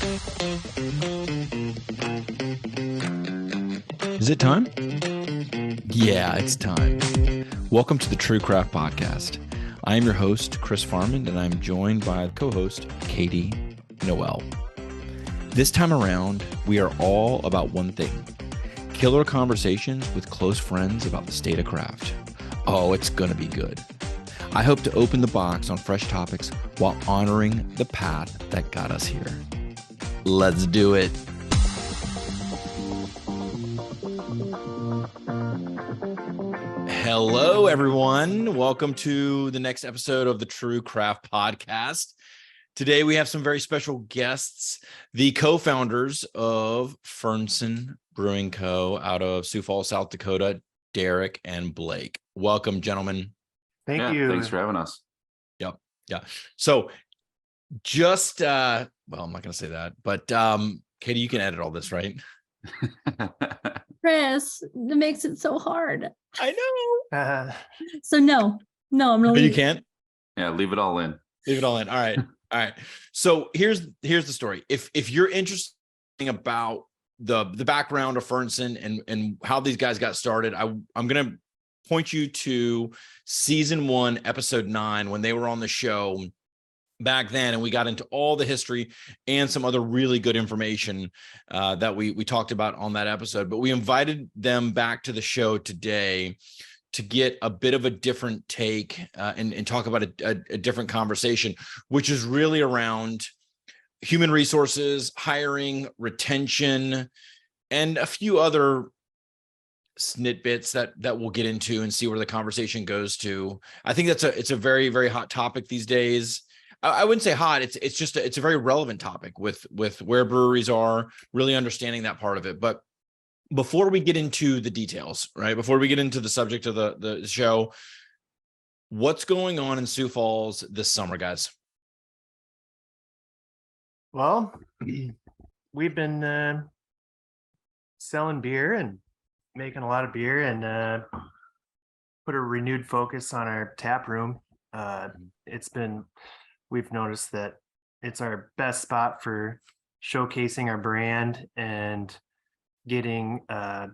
Is it time? Yeah, it's time. Welcome to the True Craft Podcast. I am your host, Chris Farman, and I'm joined by co-host, Katy Noel. This time around, we are all about one thing: killer conversations with close friends about the state of craft. Oh, it's going to be good. I hope to open the box on fresh topics while honoring the path that got us here. Let's do it. Hello, everyone. Welcome to the next episode of the True Craft Podcast. Today, we have some very special guests, the co-founders of Fernson Brewing Co. out of Sioux Falls, South Dakota, Derek and Blake. Welcome, gentlemen. Thank you. Thanks for having us. Yep. Yeah. So just, well, I'm not going to say that, but Katy, you can edit all this, right? Chris, it makes it so hard. I know. So no, I'm really. You can't? Yeah, leave it all in. Leave it all in. All right. All right. So here's the story. If you're interested about the background of Fernson and how these guys got started, I'm going to point you to season 1, episode 9, when they were on the show back then, and we got into all the history and some other really good information that we talked about on that episode. But we invited them back to the show today to get a bit of a different take and talk about a different conversation, which is really around human resources, hiring, retention, and a few other snitbits that we'll get into and see where the conversation goes to. I think it's a very, very hot topic these days. I wouldn't say hot. It's a very relevant topic with where breweries are, really understanding that part of it. But before we get into the details, right? Before we get into the subject of the show, what's going on in Sioux Falls this summer, guys? Well, we've been selling beer and making a lot of beer and put a renewed focus on our tap room. We've noticed that it's our best spot for showcasing our brand and getting our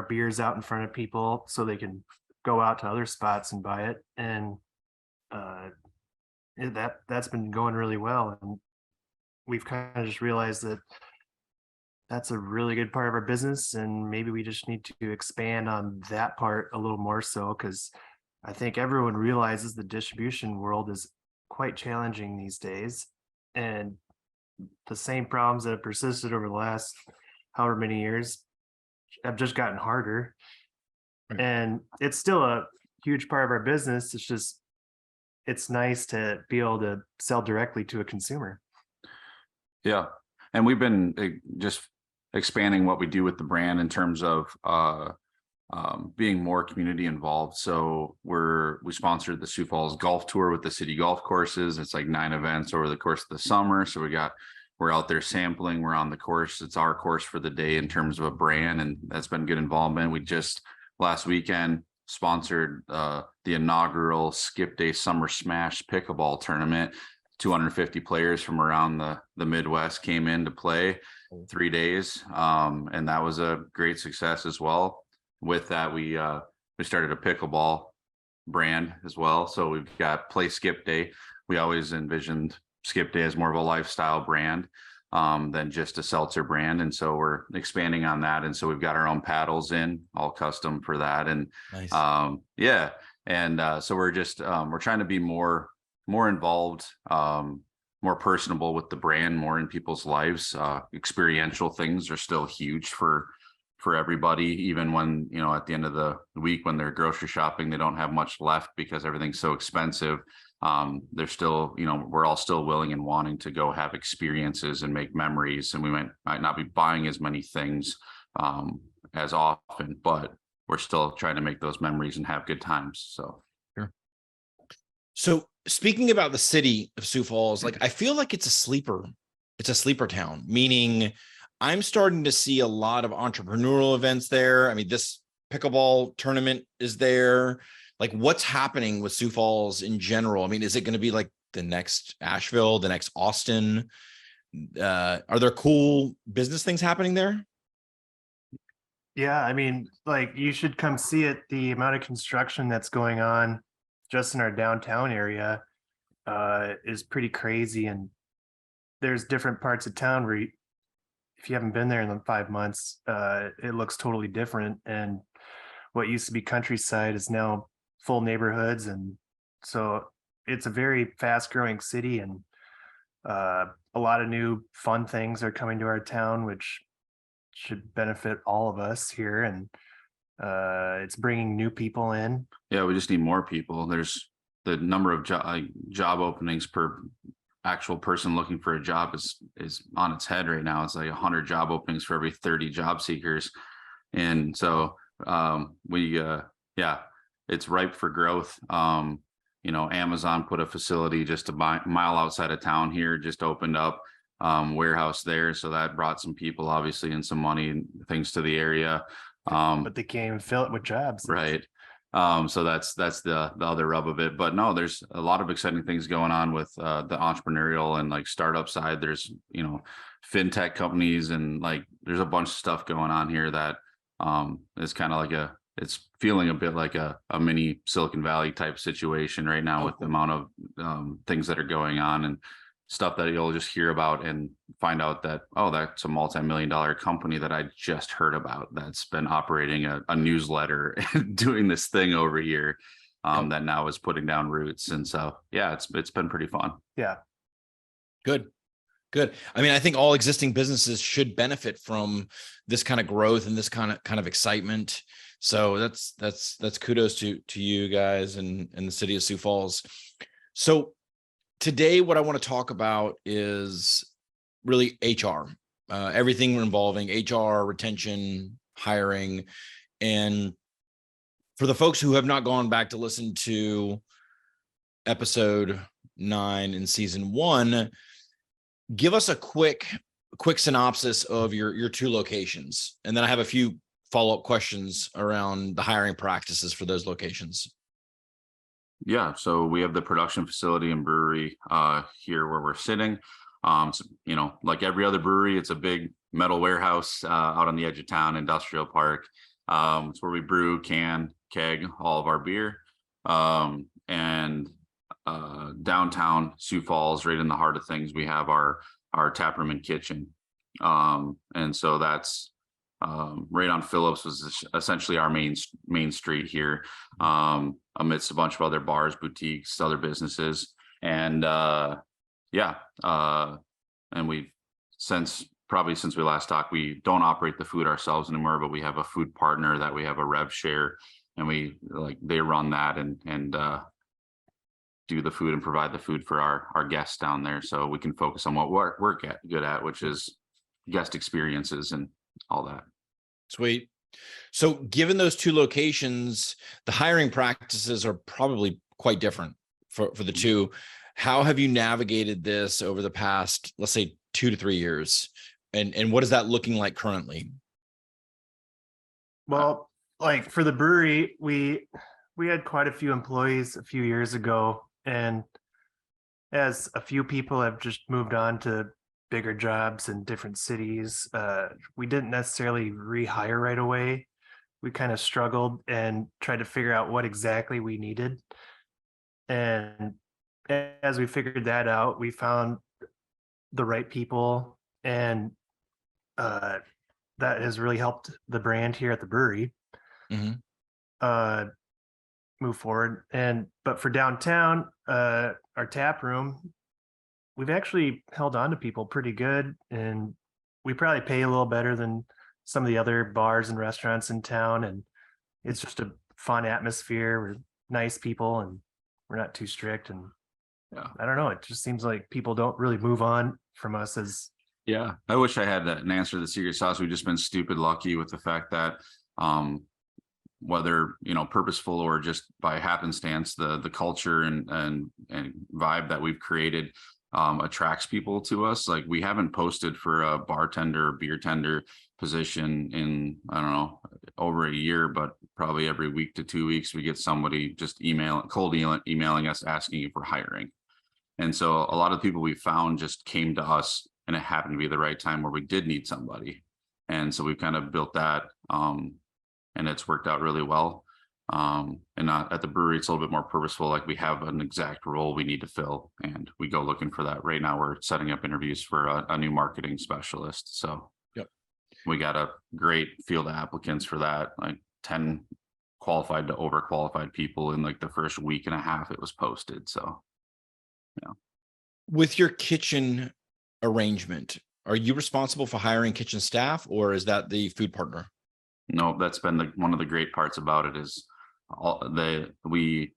beers out in front of people so they can go out to other spots and buy it. And that's been going really well. And we've kind of just realized that that's a really good part of our business, and maybe we just need to expand on that part a little more so, because I think everyone realizes the distribution world is quite challenging these days, and the same problems that have persisted over the last however many years have just gotten harder. Right. And it's still a huge part of our business. It's nice to be able to sell directly to a consumer. Yeah. And we've been just expanding what we do with the brand in terms of being more community involved. So we sponsored the Sioux Falls Golf Tour with the city golf courses. It's like 9 events over the course of the summer. So we're out there sampling. We're on the course. It's our course for the day in terms of a brand, and that's been good involvement. We just last weekend sponsored the inaugural Skip Day Summer Smash pickleball tournament. 250 players from around the Midwest came in to play 3 days, and that was a great success as well. With that, we started a pickleball brand as well. So we've got Play Skip Day. We always envisioned Skip Day as more of a lifestyle brand than just a seltzer brand, and so we're expanding on that. And so we've got our own paddles in, all custom for that. And nice. So we're just we're trying to be more involved, more personable with the brand, more in people's lives. Experiential things are still huge for everybody, even when, at the end of the week when they're grocery shopping, they don't have much left because everything's so expensive. They're still, we're all still willing and wanting to go have experiences and make memories. And we might not be buying as many things as often, but we're still trying to make those memories and have good times. So, sure. So speaking about the city of Sioux Falls, like, I feel like it's a sleeper town, meaning I'm starting to see a lot of entrepreneurial events there. I mean, this pickleball tournament is there. Like, what's happening with Sioux Falls in general? I mean, is it going to be like the next Asheville, the next Austin? are there cool business things happening there? Yeah, I mean, like you should come see it. The amount of construction that's going on just in our downtown area is pretty crazy. And there's different parts of town where if you haven't been there in the 5 months, it looks totally different. And what used to be countryside is now full neighborhoods. And so it's a very fast growing city, and a lot of new fun things are coming to our town, which should benefit all of us here. And it's bringing new people in. Yeah, we just need more people. There's the number of job openings per actual person looking for a job is on its head right now. It's like 100 job openings for every 30 job seekers. And so it's ripe for growth. Amazon put a facility just a mile outside of town here, just opened up warehouse there. So that brought some people, obviously, and some money and things to the area. But they can't even fill it with jobs. Right. So that's the other rub of it. But no, there's a lot of exciting things going on with the entrepreneurial and like startup side. There's, fintech companies, and like there's a bunch of stuff going on here that is kind of like it's feeling a bit like a mini Silicon Valley type situation right now with the amount of things that are going on and stuff that you'll just hear about and find out that, oh, that's a multi-million-dollar company that I just heard about that's been operating a newsletter and doing this thing over here that now is putting down roots. And so, yeah, it's been pretty fun. Yeah. Good. I mean, I think all existing businesses should benefit from this kind of growth and this kind of excitement. So that's kudos to you guys and the city of Sioux Falls. So today, what I want to talk about is really HR, everything involving HR, retention, hiring. And for the folks who have not gone back to listen to episode 9 in season 1, give us a quick synopsis of your 2 locations. And then I have a few follow-up questions around the hiring practices for those locations. Yeah, so we have the production facility and brewery here where we're sitting. Like every other brewery, it's a big metal warehouse out on the edge of town, industrial park. It's where we brew, can, keg all of our beer. And downtown Sioux Falls, right in the heart of things, we have our tap room and kitchen. And so that's right on Phillips, was essentially our main street here, amidst a bunch of other bars, boutiques, other businesses. And and we've since we last talked, we don't operate the food ourselves anymore, but we have a food partner that we have a rev share, and they run that and do the food and provide the food for our guests down there, so we can focus on what we're good at, which is guest experiences and all that. Sweet. So given those 2 locations, the hiring practices are probably quite different for the 2. How have you navigated this over the past, let's say, 2 to 3 years? And what is that looking like currently? Well, like for the brewery, we had quite a few employees a few years ago, and as a few people have just moved on to bigger jobs in different cities, we didn't necessarily rehire right away. We kind of struggled and tried to figure out what exactly we needed. And as we figured that out, we found the right people, and that has really helped the brand here at the brewery move forward. But for downtown, our tap room, we've actually held on to people pretty good, and we probably pay a little better than some of the other bars and restaurants in town. And it's just a fun atmosphere. We're nice people, and we're not too strict. And I don't know, it just seems like people don't really move on from us as. Yeah, I wish I had an answer to the secret sauce. We've just been stupid lucky with the fact that whether purposeful or just by happenstance, the culture and vibe that we've created attracts people to us. Like, we haven't posted for a bartender or beer tender position in, I don't know, over a year, but probably every week to 2 weeks we get somebody just emailing us asking if we're hiring. And so a lot of people we found just came to us and it happened to be the right time where we did need somebody. And so we've kind of built that, and it's worked out really well. And not at the brewery, it's a little bit more purposeful. Like we have an exact role we need to fill, and we go looking for that. Right now, we're setting up interviews for a new marketing specialist. So Yep. We got a great field of applicants for that, like 10 qualified to overqualified people in like the first week and a half it was posted. So With your kitchen arrangement, are you responsible for hiring kitchen staff, or is that the food partner? no, that's been one of the great parts about it is we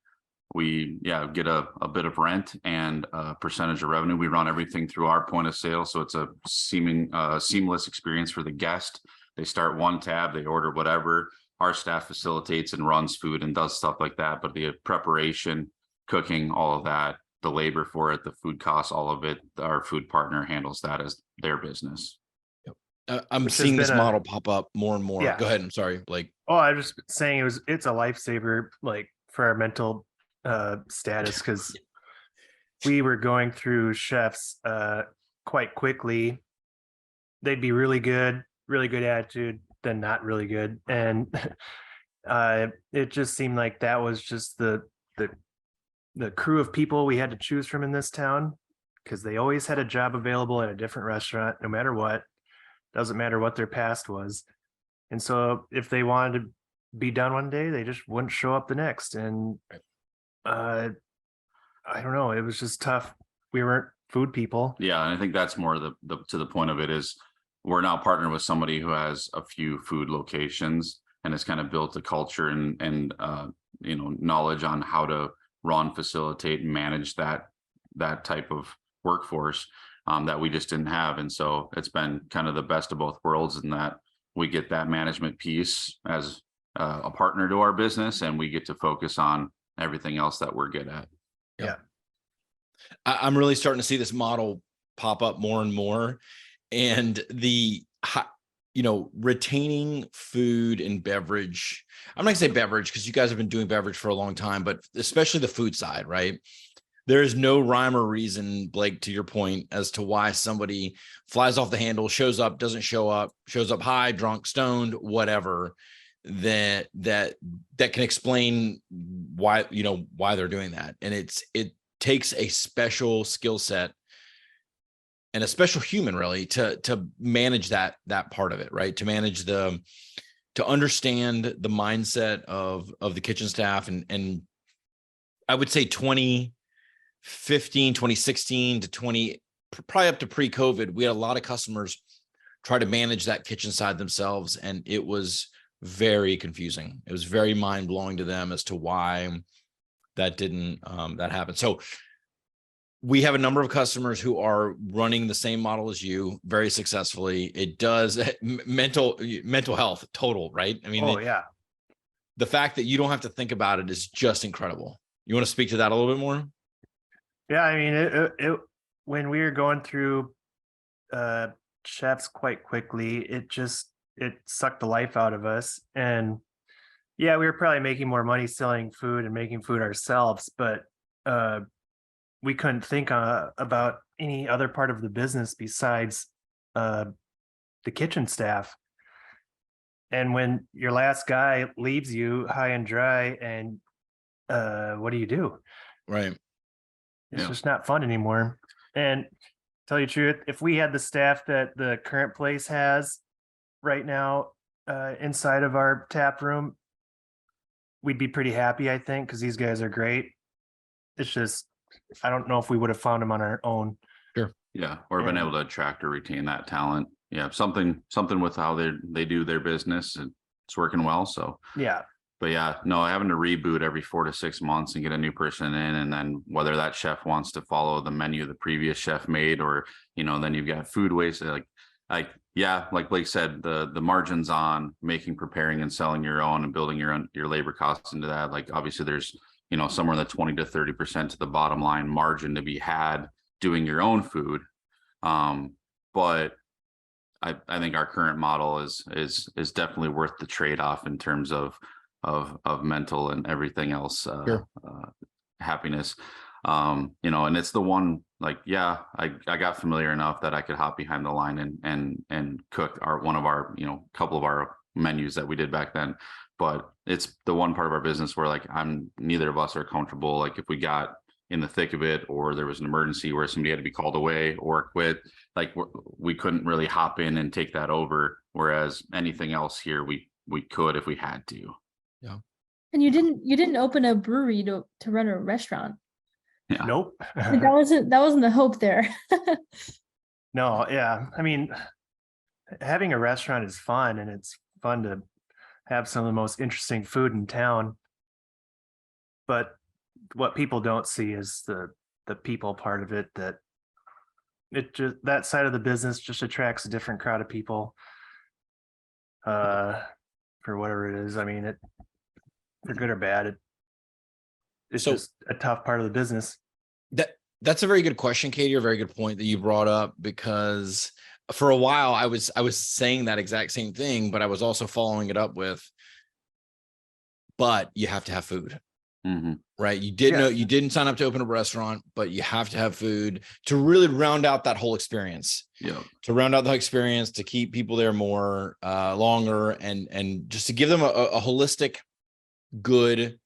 get a bit of rent and a percentage of revenue. We run everything through our point of sale, so it's a seamless experience for the guest. They start one tab, they order whatever. Our staff facilitates and runs food and does stuff like that, but the preparation, cooking, all of that, the labor for it, the food costs, all of it, our food partner handles that as their business. I'm Which has seeing this been a- model pop up more and more. Yeah. Go ahead. I'm sorry. Like, Oh, I was just saying it's a lifesaver, like for our mental status, because we were going through chefs quite quickly. They'd be really good attitude, then not really good. And it just seemed like that was just the crew of people we had to choose from in this town, because they always had a job available at a different restaurant, no matter what. Doesn't matter what their past was. And so if they wanted to be done one day, they just wouldn't show up the next. And I don't know, it was just tough. We weren't food people. Yeah, and I think that's more the to the point of it is we're now partnered with somebody who has a few food locations and has kind of built a culture and knowledge on how to run, facilitate, and manage that type of workforce that we just didn't have. And so it's been kind of the best of both worlds in that we get that management piece as a partner to our business, and we get to focus on everything else that we're good at. Yeah. I'm really starting to see this model pop up more and more, and retaining food and beverage. I'm not gonna say beverage because you guys have been doing beverage for a long time, but especially the food side, right? There is no rhyme or reason, Blake, to your point, as to why somebody flies off the handle, shows up, doesn't show up, shows up high, drunk, stoned, whatever, that can explain why they're doing that. And it takes a special skill set and a special human really to manage that part of it, right? To manage to understand the mindset of the kitchen staff. And I would say 2016 to probably up to pre-COVID, we had a lot of customers try to manage that kitchen side themselves, and it was very confusing. It was very mind-blowing to them as to why that didn't that happened. So we have a number of customers who are running the same model as you very successfully. It does mental health total, right? I mean, the fact that you don't have to think about it is just incredible. You want to speak to that a little bit more? Yeah, I mean, it when we were going through chefs quite quickly, it sucked the life out of us. And yeah, we were probably making more money selling food and making food ourselves, but we couldn't think about any other part of the business besides the kitchen staff. And when your last guy leaves you high and dry, and what do? Right. It's just not fun anymore. And tell you the truth, if we had the staff that the current place has right now inside of our tap room, we'd be pretty happy, I think, because these guys are great. It's just, I don't know if we would have found them on our own. Sure. Yeah, or been able to attract or retain that talent. Yeah, something with how they do their business, and it's working well. So yeah. But yeah, no, having to reboot every 4 to 6 months and get a new person in, and then whether that chef wants to follow the menu the previous chef made, or then you've got food waste. Like Blake said, the margins on making, preparing, and selling your own and building your labor costs into that. Like obviously there's somewhere in the 20 to 30% to the bottom line margin to be had doing your own food. But I think our current model is definitely worth the trade-off in terms of mental and everything else, Sure. happiness. And it's the one, like, yeah, I got familiar enough that I could hop behind the line and cook one of our, couple of our menus that we did back then. But it's the one part of our business where, like, neither of us are comfortable. Like, if we got in the thick of it, or there was an emergency where somebody had to be called away or quit, like, we couldn't really hop in and take that over. Whereas anything else here, we could if we had to. Yeah. And you didn't open a brewery to run a restaurant. Yeah. Nope. That wasn't the hope there. No, yeah. I mean, having a restaurant is fun, and it's fun to have some of the most interesting food in town. But what people don't see is the people part of it, that side of the business just attracts a different crowd of people. For whatever it is. I mean, for good or bad, it's just a tough part of the business. That's a very good question, Katie, a very good point that you brought up, because for a while I was saying that exact same thing, but I was also following it up with, but you have to have food. Mm-hmm. Right. You didn't sign up to open a restaurant, but you have to have food to really round out that whole experience. Yeah. To round out the experience, to keep people there more longer, and just to give them a holistic, good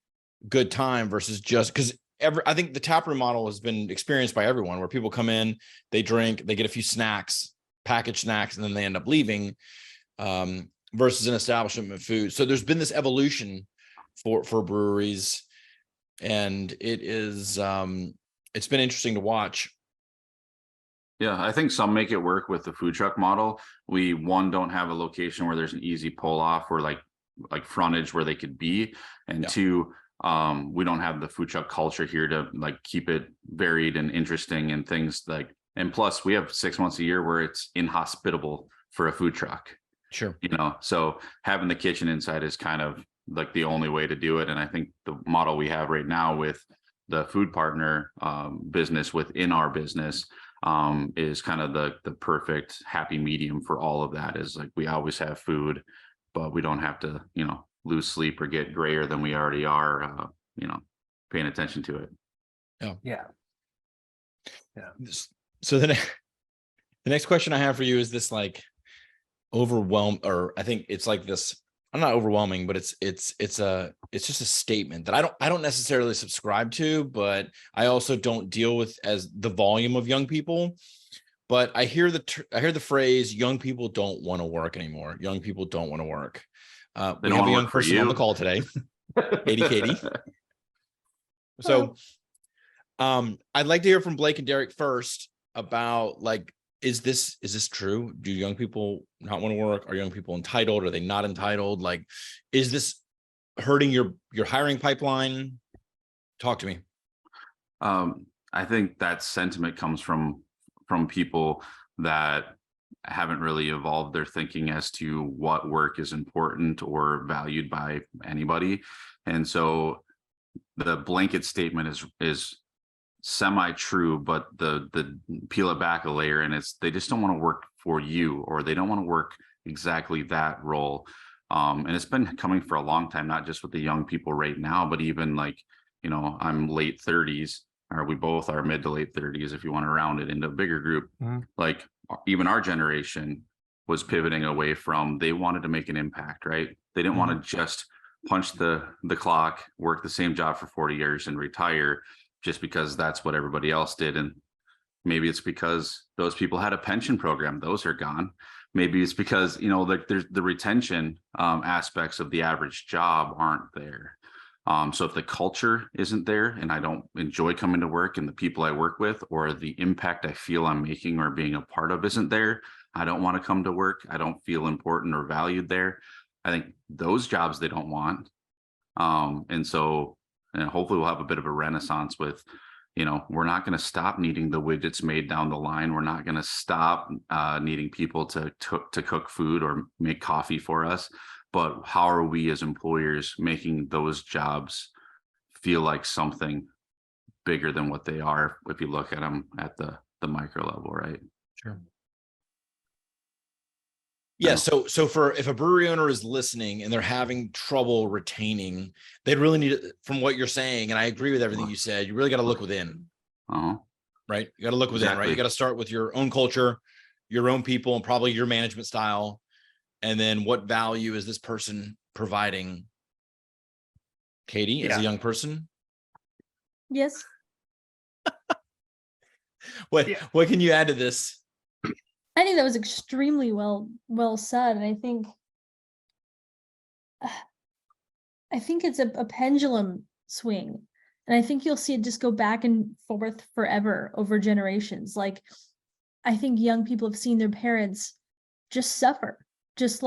time versus just because I think the taproom model has been experienced by everyone, where people come in, they drink, they get a few snacks, packaged snacks, and then they end up leaving, versus an establishment of food. So there's been this evolution for breweries. And it is, it's been interesting to watch. Yeah, I think some make it work with the food truck model. We don't have a location where there's an easy pull off, or like frontage where they could be, and two, we don't have the food truck culture here to like keep it varied and interesting and things like. And plus, we have 6 months a year where it's inhospitable for a food truck. Sure. So having the kitchen inside is kind of like the only way to do it. And I think the model we have right now with the food partner business within our business is kind of the perfect happy medium for all of that. Is like, we always have food, but we don't have to, lose sleep or get grayer than we already are, paying attention to it. Yeah. So the next question I have for you is this, like, overwhelmed, or I think it's like this, I'm not overwhelming, but it's just a statement that I don't necessarily subscribe to, but I also don't deal with as the volume of young people. But I hear the phrase, young people don't want to work anymore. Young people don't want to work. We have a young person on the call today, Katy. So I'd like to hear from Blake and Derek first about, like, is this true? Do young people not want to work? Are young people entitled? Are they not entitled? Like, is this hurting your hiring pipeline? Talk to me. I think that sentiment comes from people that haven't really evolved their thinking as to what work is important or valued by anybody. And so the blanket statement is semi-true, but the peel it back a layer, and they just don't want to work for you, or they don't want to work exactly that role. And it's been coming for a long time, not just with the young people right now, but even like, I'm late 30s, or we both are mid to late 30s, if you want to round it into a bigger group. Mm-hmm. Like, even our generation was pivoting away from, they wanted to make an impact, right? They didn't want to just punch the clock, work the same job for 40 years and retire just because that's what everybody else did. And maybe it's because those people had a pension program, those are gone. Maybe it's because, like, there's the retention aspects of the average job aren't there. So if the culture isn't there, and I don't enjoy coming to work, and the people I work with, or the impact I feel I'm making or being a part of isn't there, I don't want to come to work. I don't feel important or valued there. I think those jobs they don't want. And so, and hopefully we'll have a bit of a renaissance with, we're not going to stop needing the widgets made down the line. We're not going to stop needing people to cook food or make coffee for us. But how are we as employers making those jobs feel like something bigger than what they are if you look at them at the micro level, right? Sure. Yeah. So if a brewery owner is listening and they're having trouble retaining, they'd really need it, from what you're saying, and I agree with everything you said, you really got to look within. Uh-huh. right? You got to look within, right? Exactly. You got to start with your own culture, your own people, and probably your management style. And then what value is this person providing? Katy, as a Yeah. young person, Yes. Yeah. what can you add to this? I think that was extremely well said. And I think it's a pendulum swing. And I think you'll see it just go back and forth forever over generations. Like, I think young people have seen their parents just suffer, just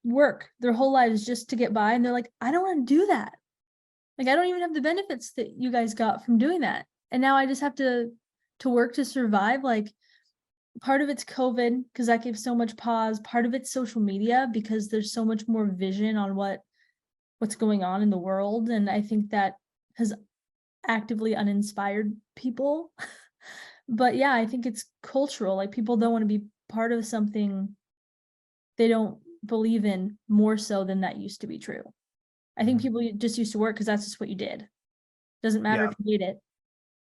work their whole lives just to get by. And they're like, I don't want to do that. Like, I don't even have the benefits that you guys got from doing that. And now I just have to work to survive. Like, part of it's COVID, because that gave so much pause. Part of it's social media, because there's so much more vision on what's going on in the world. And I think that has actively uninspired people. But yeah, I think it's cultural. Like, people don't want to be part of something they don't believe in more so than that used to be true. I think people just used to work because that's just what you did. Doesn't matter Yeah. if you hate it.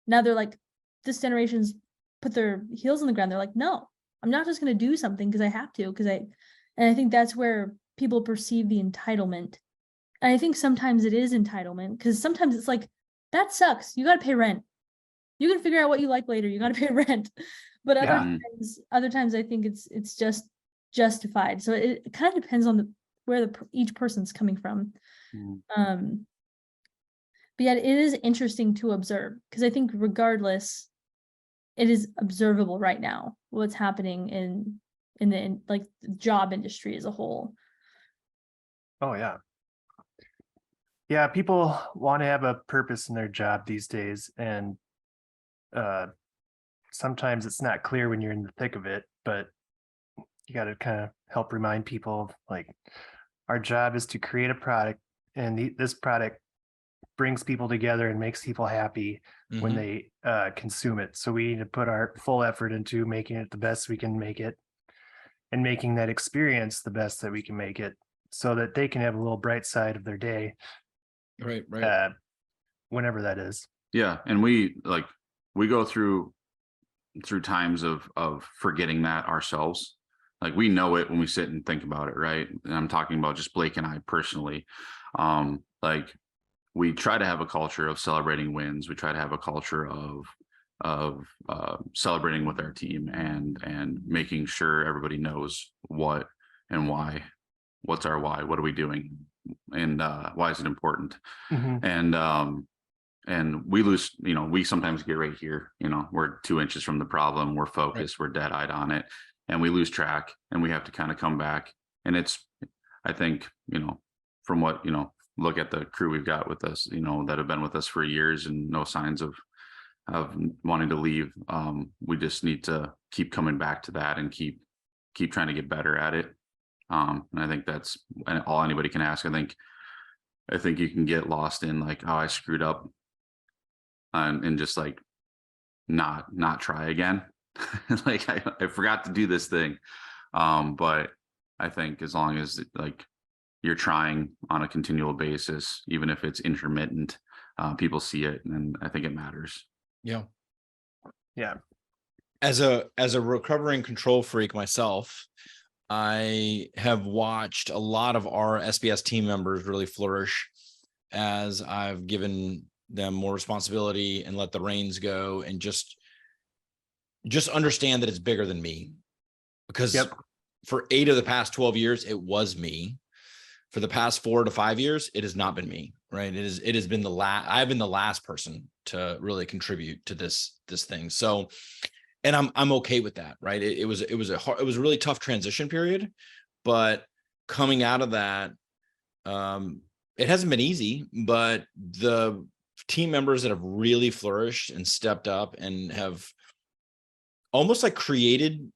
Now they're like, this generation's put their heels on the ground. They're like, no, I'm not just going to do something because I have to. And I think that's where people perceive the entitlement. And I think sometimes it is entitlement, because sometimes it's like, that sucks. You got to pay rent. You can figure out what you like later. You got to pay rent. But Yeah. other times I think it's just justified. So it kind of depends on where each person's coming from. Mhm. But yet it is interesting to observe, because I think regardless, it is observable right now what's happening in the job industry as a whole. Oh yeah. Yeah, people want to have a purpose in their job these days, and sometimes it's not clear when you're in the thick of it, but you got to kind of help remind people, like, our job is to create a product, and this product brings people together and makes people happy when Mhm. they consume it. So we need to put our full effort into making it the best we can make it, and making that experience the best that we can make it, so that they can have a little bright side of their day, Right. whenever that is. Yeah. And we go through times of forgetting that ourselves. Like, we know it when we sit and think about it, right? And I'm talking about just Blake and I personally. Like, we try to have a culture of celebrating wins. We try to have a culture of celebrating with our team, and making sure everybody knows what and why. What's our why? What are we doing? And why is it important? Mhm. And we lose, we sometimes get right here, we're 2 inches from the problem, we're focused, we're dead-eyed on it, and we lose track, and we have to kind of come back. And I think, from what, look at the crew we've got with us, that have been with us for years and no signs of wanting to leave. We just need to keep coming back to that and keep trying to get better at it. And I think that's all anybody can ask. I think you can get lost in, like, oh, I screwed up, and just like not try again. Like, I forgot to do this thing. But I think as long as, like, you're trying on a continual basis, even if it's intermittent, people see it, and I think it matters. Yeah. Yeah. As a recovering control freak myself, I have watched a lot of our SBS team members really flourish as I've given them more responsibility and let the reins go, and just understand that it's bigger than me. Because Yep. for 8 of the past 12 years, it was me. For the past 4 to 5 years, it has not been me, right? It has been I've been the last person to really contribute to this thing. So, and I'm okay with that, right? It was a really tough transition period, but coming out of that, it hasn't been easy, but the team members that have really flourished and stepped up and have almost like created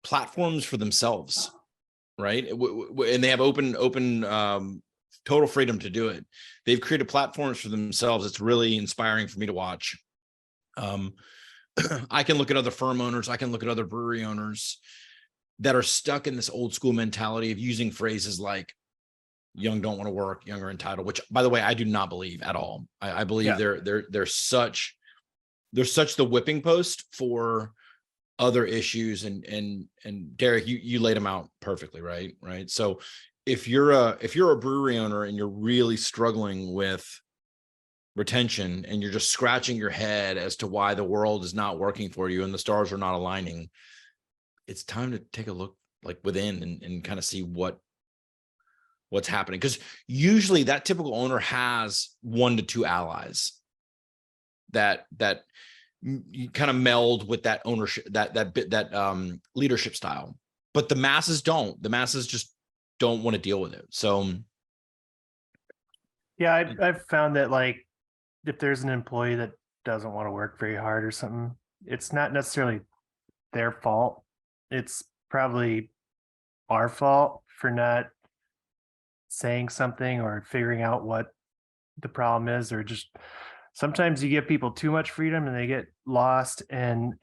platforms for themselves, right? And they have open total freedom to do it. They've created platforms for themselves. It's really inspiring for me to watch. I can look at other firm owners, I can look at other brewery owners that are stuck in this old school mentality of using phrases like young don't want to work, young are entitled, which, by the way, I do not believe at all. I believe Yeah. they're such such the whipping post for other issues. And Derek, you laid them out perfectly, right? So if you're a brewery owner and you're really struggling with retention and you're just scratching your head as to why the world is not working for you and the stars are not aligning, it's time to take a look like within and kind of see what's happening. Because usually that typical owner has 1 to 2 allies that you kind of meld with that ownership, that leadership style. But the masses don't. The masses just don't want to deal with it. So Yeah, I've found that, like, if there's an employee that doesn't want to work very hard or something, it's not necessarily their fault. It's probably our fault for not saying something or figuring out what the problem is, or just sometimes you give people too much freedom and they get lost. And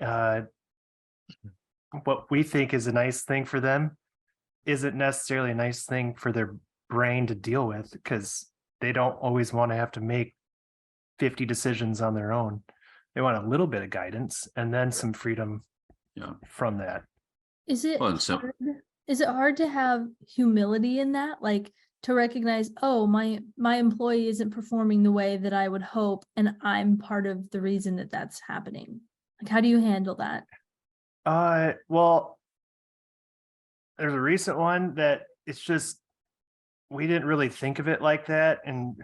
what we think is a nice thing for them isn't necessarily a nice thing for their brain to deal with, because they don't always want to have to make 50 decisions on their own. They want a little bit of guidance and then some freedom from that. Is it Well, so- hard? Is it hard to have humility in that? Like, to recognize, oh, my employee isn't performing the way that I would hope, and I'm part of the reason that that's happening. Like, how do you handle that? Well, there's a recent one that it's just, we didn't really think of it like that, and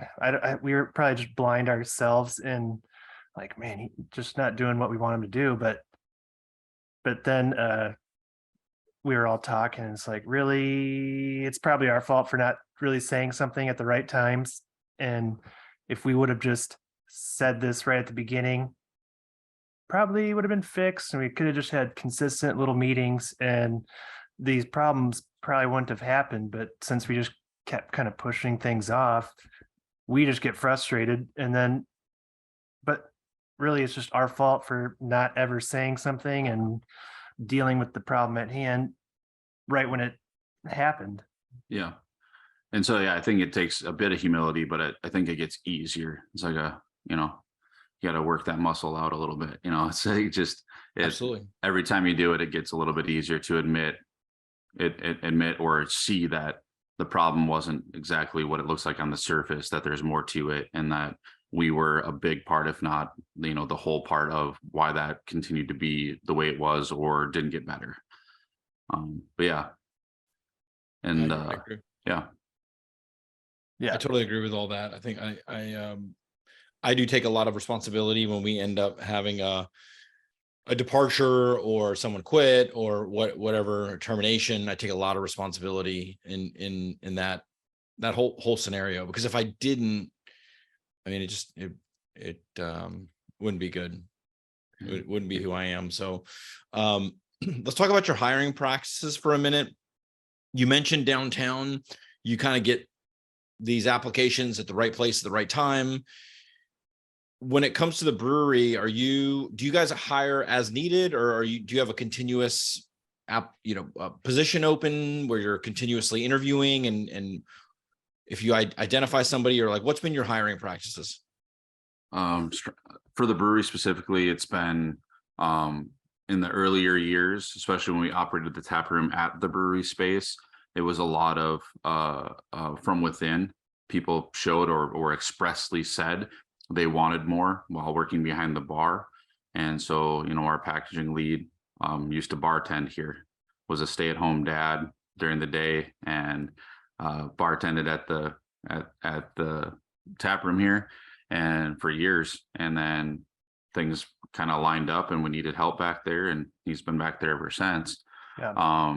we were probably just blind ourselves and like, man, he's just not doing what we want him to do. But then we were all talking, and it's like, really, it's probably our fault for not really saying something at the right times. And if we would have just said this right at the beginning, probably would have been fixed, and we could have just had consistent little meetings, and these problems probably wouldn't have happened. But since we just kept kind of pushing things off, we just get frustrated. And then, but really it's just our fault for not ever saying something and dealing with the problem at hand right when it happened. Yeah. And so, yeah, I think it takes a bit of humility, but I think it gets easier. It's like you got to work that muscle out a little bit, it's like absolutely, every time you do it, it gets a little bit easier to admit or see that the problem wasn't exactly what it looks like on the surface, that there's more to it, and that we were a big part, if not, the whole part of why that continued to be the way it was or didn't get better. But yeah. And I agree. yeah. I totally agree with all that. I think I do take a lot of responsibility when we end up having a departure or someone quit or whatever termination. I take a lot of responsibility in that whole scenario, because if I didn't, I mean, it wouldn't be good. It wouldn't be who I am. So let's talk about your hiring practices for a minute. You mentioned downtown, you kind of get these applications at the right place at the right time. When it comes to the brewery, do you guys hire as needed, or do you have a continuous position open where you're continuously interviewing, and if you identify somebody, or like, what's been your hiring practices? For the brewery specifically, it's been in the earlier years, especially when we operated the tap room at the brewery space, it was a lot of from within. People showed or expressly said they wanted more while working behind the bar. And so, our packaging lead used to bartend here, was a stay-at-home dad during the day, and bartended at the tap room here and for years. And then things kind of lined up and we needed help back there, and he's been back there ever since. Yeah.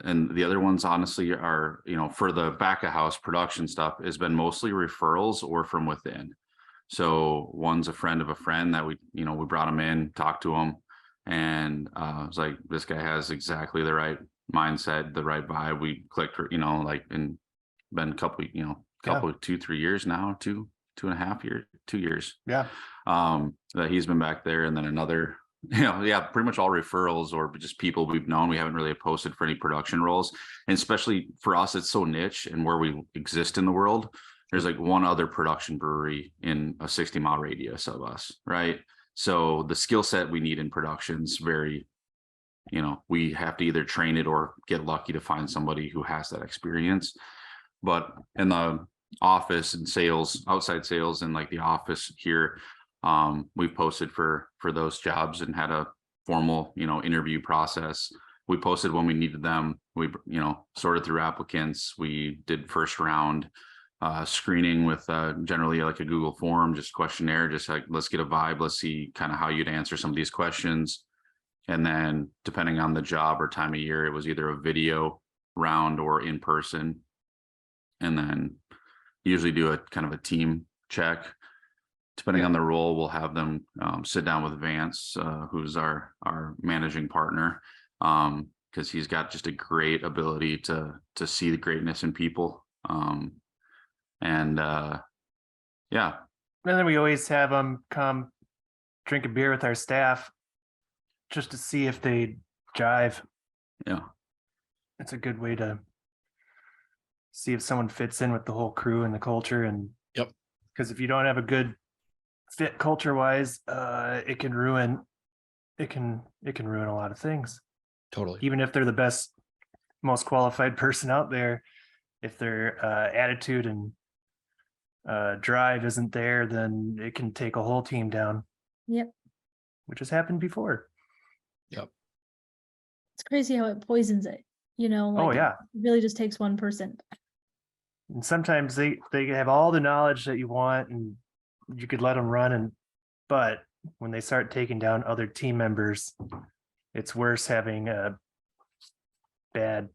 And the other ones, honestly, are, for the back of house production stuff, has been mostly referrals or from within. So one's a friend of a friend that we brought him in, talked to him, and I was like, this guy has exactly the right mindset, the right vibe. We clicked, and been a couple, 2-3 years now, 2 years. Yeah. That he's been back there. And then another, pretty much all referrals or just people we've known. We haven't really posted for any production roles. And especially for us, it's so niche and where we exist in the world. there's like one other production brewery in a 60-mile radius of us, right? So the skill set we need in production's very, we have to either train it or get lucky to find somebody who has that experience. But in the office and sales, outside sales, and like the office here, we've posted for those jobs and had a formal, interview process. We posted when we needed them. We, sorted through applicants. We did first round screening with generally like a Google form, just questionnaire, just like, let's get a vibe. Let's see kind of how you'd answer some of these questions. And then depending on the job or time of year, it was either a video round or in person. And then usually do a kind of a team check. Depending on the role, we'll have them sit down with Vance, who's our managing partner, because he's got just a great ability to see the greatness in people. And then we always have them come drink a beer with our staff just to see if they jive. Yeah. It's a good way to see if someone fits in with the whole crew and the culture. And Yep. Because if you don't have a good fit culture wise, it can ruin a lot of things. Totally. Even if they're the best, most qualified person out there, if their attitude and drive isn't there, then it can take a whole team down. Yep. Which has happened before. Yep. It's crazy how it poisons it. Oh yeah. It really just takes one person. And sometimes they have all the knowledge that you want and you could let them run, but when they start taking down other team members, it's worse having a bad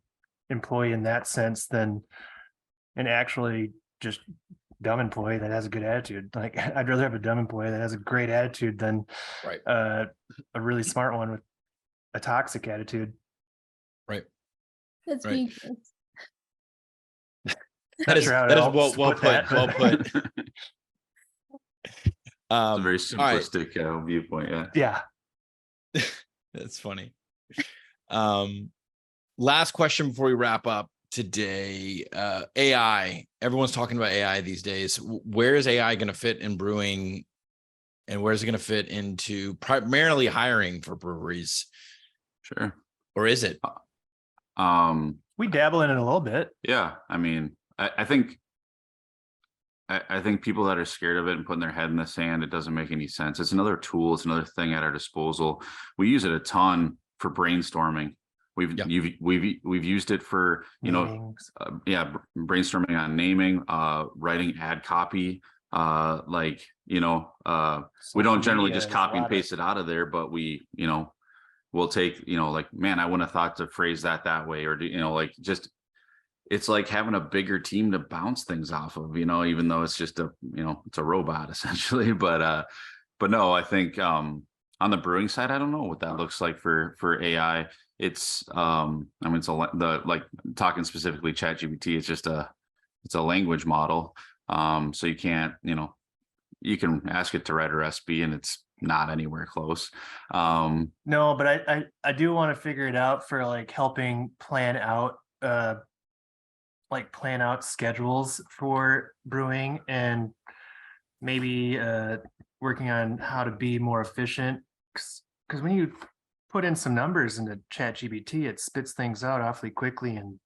employee in that sense than an actually just dumb employee that has a good attitude. Like, I'd rather have a dumb employee that has a great attitude than Right. A really smart one with a toxic attitude. Right. That's Right. me. That is Sure how to well else put. that, Well but- put. It's a very all right. simplistic viewpoint. Yeah. That's funny. Last question before we wrap up today. AI. Everyone's talking about AI these days. Where is AI going to fit in brewing, and where is it going to fit into primarily hiring for breweries? Sure. Or is it? We dabble in it a little bit. Yeah. I mean, I think people that are scared of it and putting their head in the sand, it doesn't make any sense. It's another tool. It's another thing at our disposal. We use it a ton for brainstorming. We've used it for, Meetings. brainstorming on naming, writing ad copy. We don't generally just copy and paste it out of there, but we'll take, man, I wouldn't have thought to phrase that way, or it's like having a bigger team to bounce things off of, even though it's just it's a robot essentially. But no, I think on the brewing side, I don't know what that looks like for AI. It's talking specifically ChatGPT, it's a language model. So you can't, you can ask it to write a recipe and it's not anywhere close. No, but I do want to figure it out for like helping plan out schedules for brewing, and maybe working on how to be more efficient, because when you put in some numbers into ChatGPT, it spits things out awfully quickly, and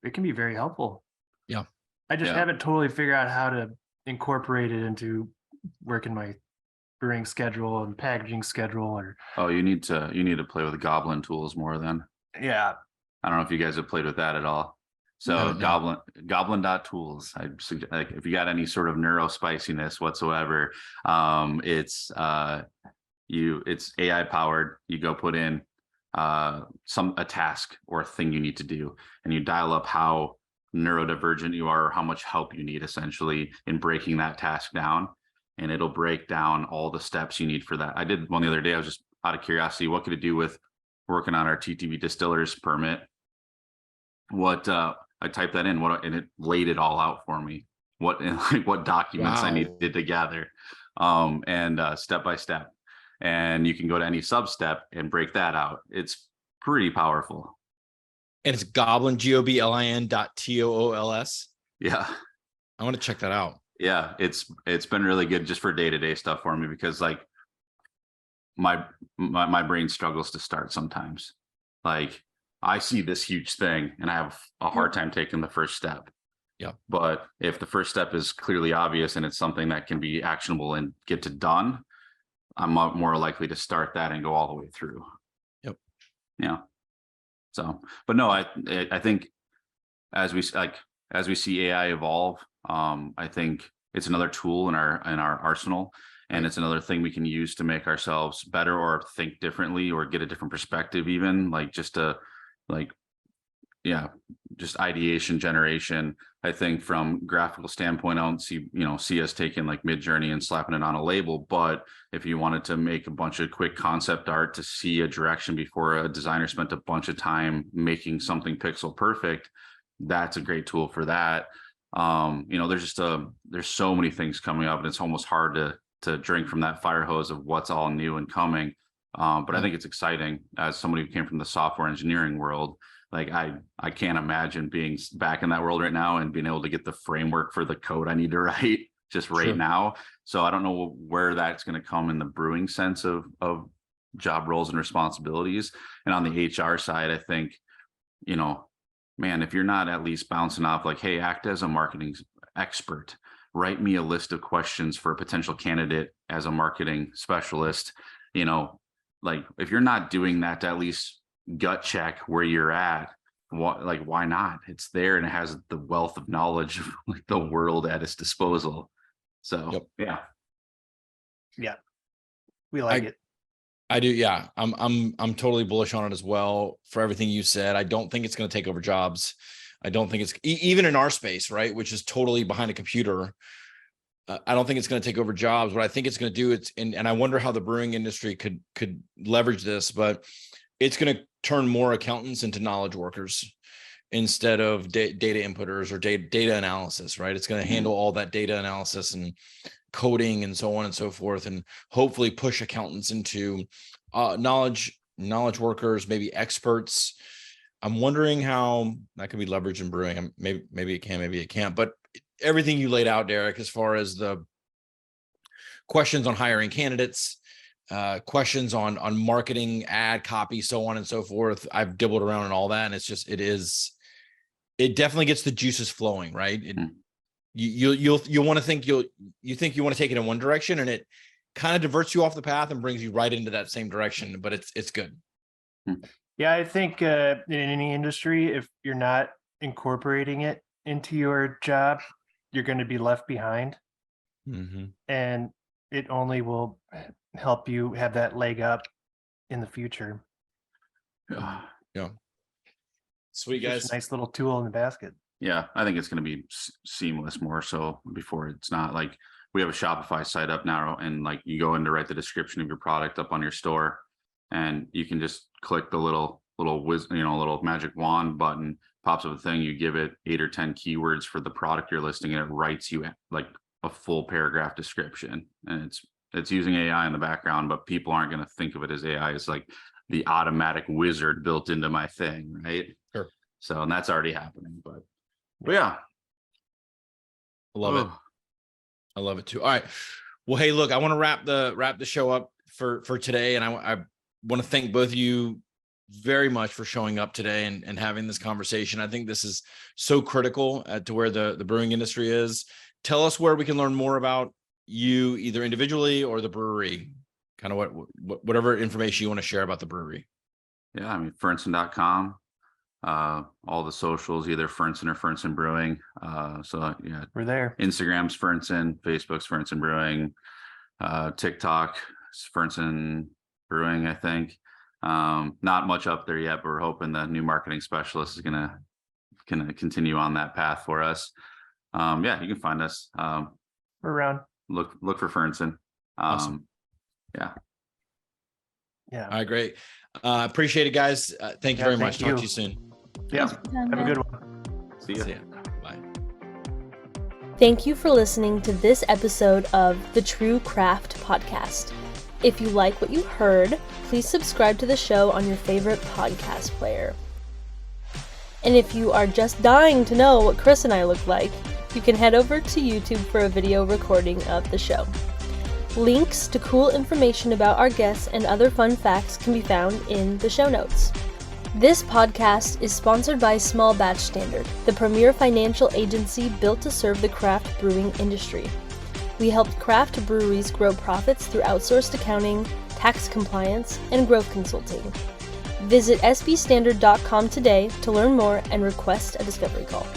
it can be very helpful. Yeah. I just haven't totally figured out how to incorporate it into working my brewing schedule and packaging schedule. You need to play with goblin.tools more then. Yeah. I don't know if you guys have played with that at all. So goblin.tools. I suggest, like, if you got any sort of neurospiciness whatsoever, it's AI powered. You go put in a task or a thing you need to do, and you dial up how neurodivergent you are, or how much help you need essentially in breaking that task down, and it'll break down all the steps you need for that. I did one the other day. I was just out of curiosity, what could it do with working on our TTV distiller's permit? I typed that in, and it laid it all out for me. What documents I needed to gather, and step by step. And you can go to any sub step and break that out. It's pretty powerful. And it's goblin, GOBLIN.TOOLS. Yeah. I want to check that out. Yeah. It's been really good just for day-to-day stuff for me, because like my brain struggles to start sometimes. Like I see this huge thing and I have a hard time taking the first step. Yeah. But if the first step is clearly obvious and it's something that can be actionable and get to done, I'm more likely to start that and go all the way through. Yep. Yeah. So, but no, I think as we see AI evolve, I think it's another tool in our arsenal, and it's another thing we can use to make ourselves better or think differently or get a different perspective, even like just ideation generation. I think from graphical standpoint, I don't see us taking like Midjourney and slapping it on a label. But if you wanted to make a bunch of quick concept art to see a direction before a designer spent a bunch of time making something pixel perfect, that's a great tool for that. There's so many things coming up, and it's almost hard to drink from that fire hose of what's all new and coming. But I think it's exciting as somebody who came from the software engineering world. Like I can't imagine being back in that world right now and being able to get the framework for the code I need to write just right now. So I don't know where that's going to come in the brewing sense of job roles and responsibilities. And on the HR side, I think, man, if you're not at least bouncing off like, hey, act as a marketing expert, write me a list of questions for a potential candidate as a marketing specialist, like if you're not doing that to at least gut check where you're at, why not? It's there and it has the wealth of knowledge of like the world at its disposal. So yep. Yeah, we like it. I do. Yeah, I'm totally bullish on it as well. For everything you said, I don't think it's going to take over jobs. I don't think it's even in our space, right, which is totally behind a computer. I don't think it's going to take over jobs. What I think it's going to do, and I wonder how the brewing industry could leverage this, but it's going to turn more accountants into knowledge workers instead of data inputters or data analysis, right? It's going to handle all that data analysis and coding and so on and so forth, and hopefully push accountants into knowledge workers, maybe experts. I'm wondering how that could be leveraged in brewing. Maybe it can, maybe it can't. But everything you laid out, Derek, as far as the questions on hiring candidates, questions on marketing, ad copy, so on and so forth. I've dibbled around and all that, and it definitely gets the juices flowing, right? You'll want to think you want to take it in one direction, and it kind of diverts you off the path and brings you right into that same direction. But it's good. Yeah, I think in any industry, if you're not incorporating it into your job, you're going to be left behind. Mm-hmm. And it only will help you have that leg up in the future. Yeah. Sweet, guys. Just a nice little tool in the basket. Yeah, I think it's going to be seamless more so before. It's not like we have a Shopify site up now, and like you go in to write the description of your product up on your store, and you can just click the little little magic wand button, pops up a thing, you give it 8 or 10 keywords for the product you're listing, and it writes you like a full paragraph description. And it's using AI in the background, but people aren't going to think of it as AI. It's like the automatic wizard built into my thing, right? Sure. So, and that's already happening, but yeah. I love it. I love it too. All right. Well, hey, look, I want to wrap the show up for today. And I want to thank both of you very much for showing up today and having this conversation. I think this is so critical to where the brewing industry is. Tell us where we can learn more about you, either individually or the brewery, kind of whatever information you want to share about the brewery. Yeah. I mean, Fernson.com. All the socials, either Fernson or Fernson Brewing. So yeah, we're there. Instagram's Fernson, Facebook's Fernson Brewing, TikTok Fernson Brewing, I think. Not much up there yet, but we're hoping the new marketing specialist is gonna continue on that path for us. Yeah, you can find us. We're around. Look for Fernson. Awesome. Yeah. All right, great. Appreciate it, guys. Thank you very much. Talk to you soon. Yeah. Have a good one. See ya. Bye. Thank you for listening to this episode of the True Craft Podcast. If you like what you heard, please subscribe to the show on your favorite podcast player. And if you are just dying to know what Chris and I look like, you can head over to YouTube for a video recording of the show. Links to cool information about our guests and other fun facts can be found in the show notes. This podcast is sponsored by Small Batch Standard, the premier financial agency built to serve the craft brewing industry. We help craft breweries grow profits through outsourced accounting, tax compliance, and growth consulting. Visit sbstandard.com today to learn more and request a discovery call.